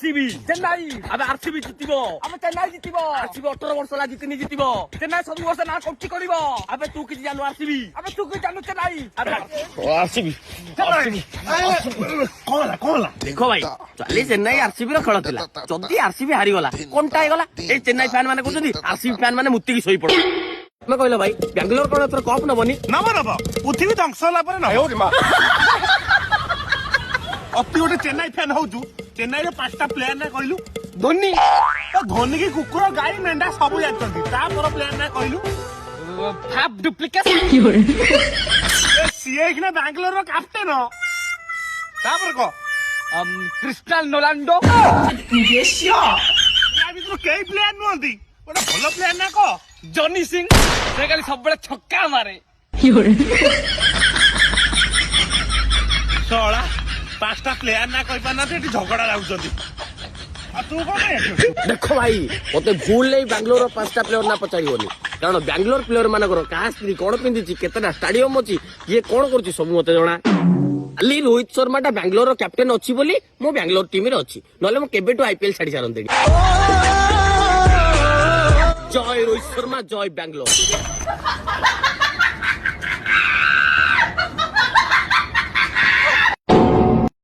RCB Chennai अबे RCB जितिबो आम Chennai जितिब RCB 18 वर्ष ला जितनी जितिबो चेन्नई सब वर्ष ना कौटी कर अबे तू किसी जानू आरसीबी तू कि जानू चेन्नई आरसीबी कौन देखो भाई चली चेन्नई आरसीबी रो खेल थिला जदी आरसीबी हारी गला कोनटा हे गला ए चेन्नई फैन माने कहउछथि आरसीबी फैन माने मुत्ती की सोई पड़ो मैं कहलो भाई बेंगलोर कोन एतर कप नबनी नब पृथ्वी ध्वंस होला पर न अति गोटे चेन्नई फैन होजु चेन्नई रे 5टा प्लेयर ना कहलु धोनी तो धोनी की कुकुर गाई मेंढा सब जानछन्ती ता पर प्लेयर ना कहलु फाप डुप्लीकेट सीए कि ना बेंगलोर रो कैप्टन हो तापर को क्रिस्टियानो रोनाल्डो या भितर केई प्लेयर नहंती गोटे भलो प्लेयर ना को जॉनी सिंह से खाली सब बड़े छक्का मारे सोला 5टा प्लेयर ना कहि पाना ते झगड़ा लागुछन्ती आ तू कोन देखो भाई मते भूल नहीं बेंगलोर 5टा प्लेयर ना पचारियोनी कारण बेंगलोर प्लेयर मानकर का स्त्री कोन पिंदिची केतेना स्टेडियम अछि ये कोन करछि सब मते जणा अली रोहित शर्मा टा बेंगलोर रो कैप्टन अछि बोली मो बेंगलोर टीम रे अछि नले मो केबेटो आईपीएल छाडी सारंते जय रोहित शर्मा जय बेंगलोर